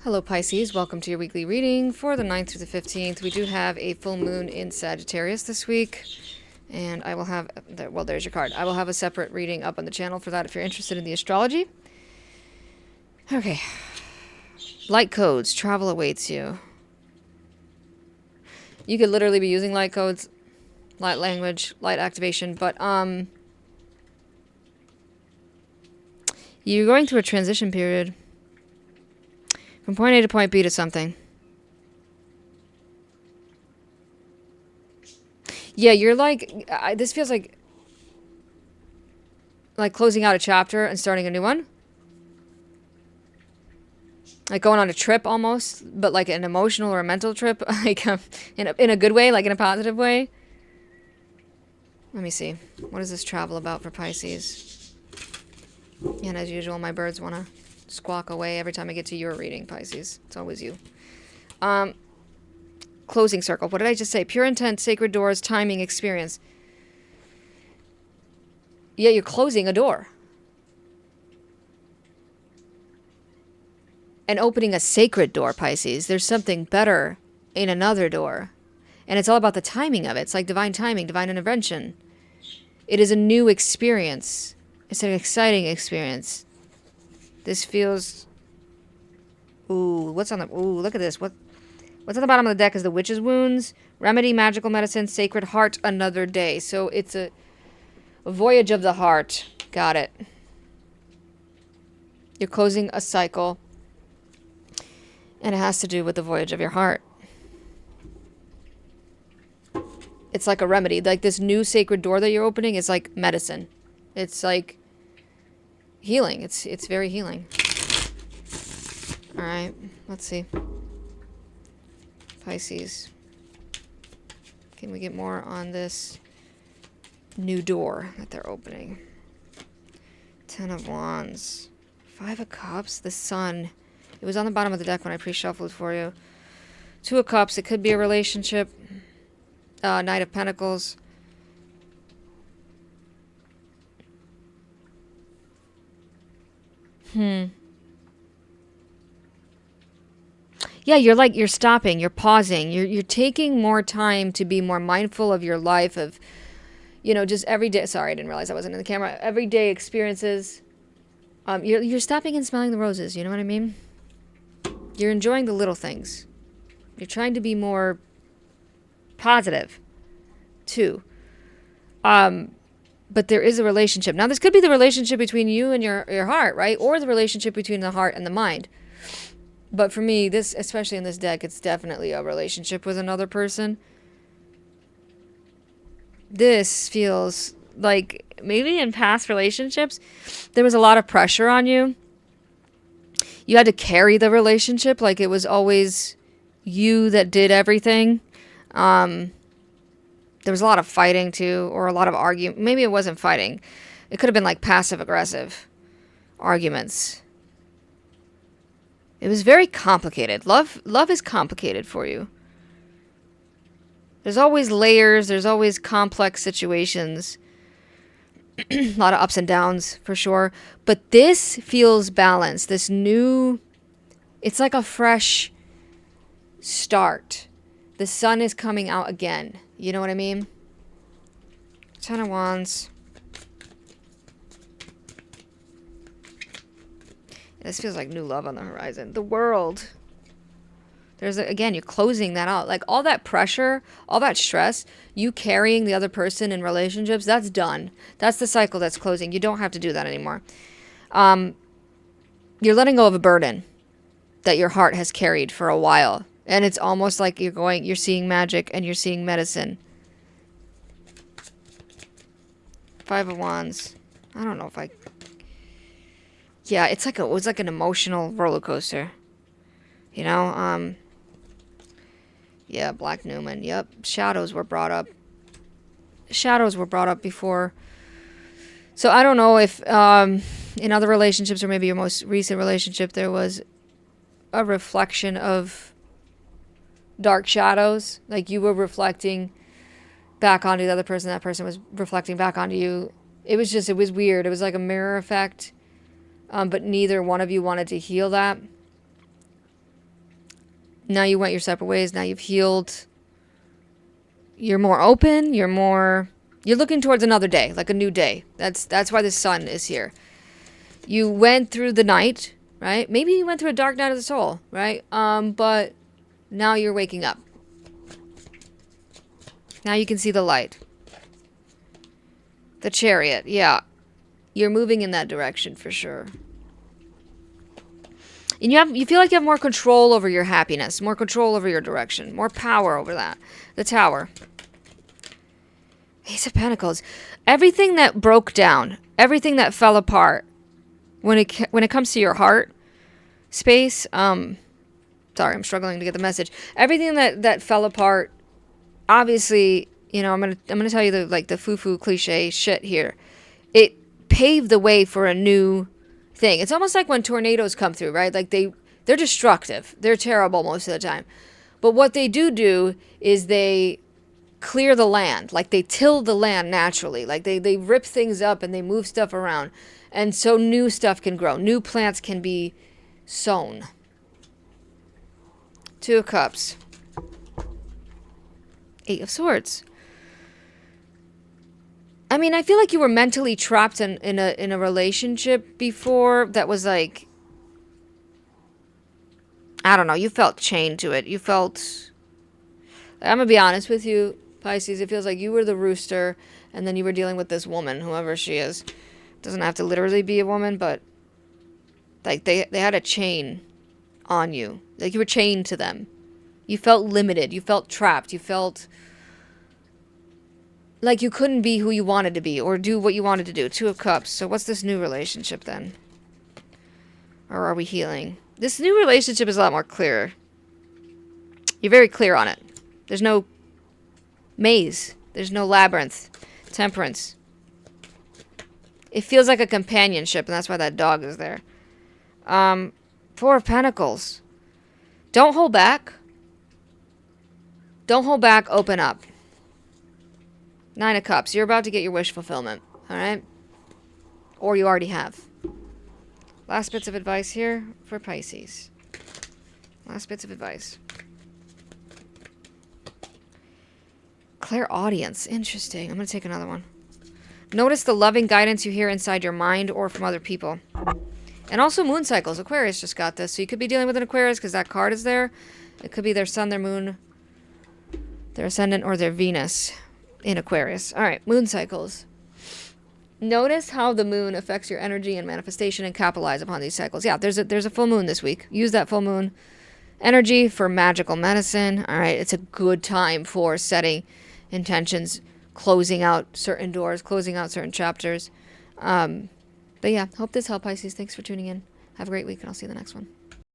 Hello Pisces, welcome to your weekly reading for the 9th through the 15th. We do have a full moon in Sagittarius this week, and I will have, well, there's your card. I will have a separate reading up on the channel for that if you're interested in the astrology. Okay. Light codes, travel awaits you. You could literally be using light codes, light language, light activation, but you're going through a transition period. From point A to point B to something. Yeah, you're like... this feels like closing out a chapter and starting a new one. Like going on a trip almost, but like an emotional or a mental trip. Like in a good way, like in a positive way. Let me see. What is this travel about for Pisces? And as usual, my birds want to squawk away every time I get to your reading, Pisces. It's always you. Closing circle. What did I just say? Pure intent, sacred doors, timing, experience. Yeah, you're closing a door. And opening a sacred door, Pisces. There's something better in another door. And it's all about the timing of it. It's like divine timing, divine intervention. It is a new experience. It's an exciting experience. This feels... Ooh, what's on the... Ooh, look at this. What's on the bottom of the deck is the Witch's Wounds, Remedy, Magical Medicine, Sacred Heart, Another Day. So it's a voyage of the heart. Got it. You're closing a cycle. And it has to do with the voyage of your heart. It's like a remedy. Like this new sacred door that you're opening is like medicine. It's like... healing. It's very healing. All right, let's see. Pisces. Can we get more on this new door that they're opening? 10 of Wands. 5 of Cups. The Sun. It was on the bottom of the deck when I pre-shuffled for you. 2 of Cups. It could be a relationship. Knight of Pentacles. Yeah, you're stopping, you're pausing, you're taking more time to be more mindful of your life, of, just every day. Sorry, I didn't realize I wasn't in the camera. Everyday experiences. You're stopping and smelling the roses, you know what I mean? You're enjoying the little things. You're trying to be more positive, too. But there is a relationship. Now, this could be the relationship between you and your heart, right? Or the relationship between the heart and the mind. But for me, this, especially in this deck, it's definitely a relationship with another person. This feels like maybe in past relationships, there was a lot of pressure on you. You had to carry the relationship, like it was always you that did everything. There was a lot of fighting too, or a lot of arguing. Maybe it wasn't fighting. It could have been like passive-aggressive arguments. It was very complicated. Love is complicated for you. There's always layers. There's always complex situations. A lot of ups and downs, for sure. But this feels balanced. This new... It's like a fresh start. The sun is coming out again. You know what I mean? 10 of Wands. This feels like new love on the horizon. The World. Again, you're closing that out. Like all that pressure, all that stress, you carrying the other person in relationships, that's done. That's the cycle that's closing. You don't have to do that anymore. You're letting go of a burden that your heart has carried for a while. And it's almost like you're seeing magic and you're seeing medicine. 5 of Wands. I don't know if I... Yeah, it was like an emotional roller coaster. Yeah, Black Newman. Yep, shadows were brought up. Shadows were brought up before. So I don't know if in other relationships or maybe your most recent relationship there was a reflection of dark shadows. Like you were reflecting back onto the other person. That person was reflecting back onto you. It was weird. It was like a mirror effect. But neither one of you wanted to heal that. Now you went your separate ways. Now you've healed. You're more open. You're looking towards another day, like a new day. That's why the sun is here. You went through the night, right? Maybe you went through a dark night of the soul, right? But now you're waking up. Now you can see the light. The Chariot, yeah. You're moving in that direction for sure. And you feel like you have more control over your happiness, more control over your direction, more power over that. The Tower. Ace of Pentacles. Everything that broke down, everything that fell apart, when it comes to your heart space, sorry, I'm struggling to get the message. Everything that fell apart, obviously, you know, I'm gonna tell you the foo-foo cliche shit here. It paved the way for a new thing. It's almost like when tornadoes come through, right? Like they're destructive. They're terrible most of the time. But what they do is they clear the land. Like they till the land naturally. Like they rip things up and they move stuff around. And so new stuff can grow. New plants can be sown. Two of Cups. Eight of Swords. I mean, I feel like you were mentally trapped in a relationship before that was like, I don't know, you felt chained to it. You felt, I'm going to be honest with you, Pisces, it feels like you were the rooster and then you were dealing with this woman, whoever she is. Doesn't have to literally be a woman, but like they had a chain on you. Like you were chained to them. You felt limited. You felt trapped. You felt like you couldn't be who you wanted to be or do what you wanted to do. Two of Cups. So what's this new relationship then? Or are we healing? This new relationship is a lot more clear. You're very clear on it. There's no maze. There's no labyrinth. Temperance. It feels like a companionship, and that's why that dog is there. Four of Pentacles. Don't hold back. Don't hold back. Open up. Nine of Cups. You're about to get your wish fulfillment. All right? Or you already have. Last bits of advice here for Pisces. Last bits of advice. Clairaudience. Interesting. I'm going to take another one. Notice the loving guidance you hear inside your mind or from other people. And also moon cycles. Aquarius just got this. So you could be dealing with an Aquarius because that card is there. It could be their sun, their moon, their ascendant, or their Venus in Aquarius. All right, moon cycles. Notice how the moon affects your energy and manifestation and capitalize upon these cycles. Yeah, there's a full moon this week. Use that full moon energy for magical medicine. All right, it's a good time for setting intentions, closing out certain doors, closing out certain chapters. But yeah, hope this helped, Pisces. Thanks for tuning in. Have a great week, and I'll see you in the next one.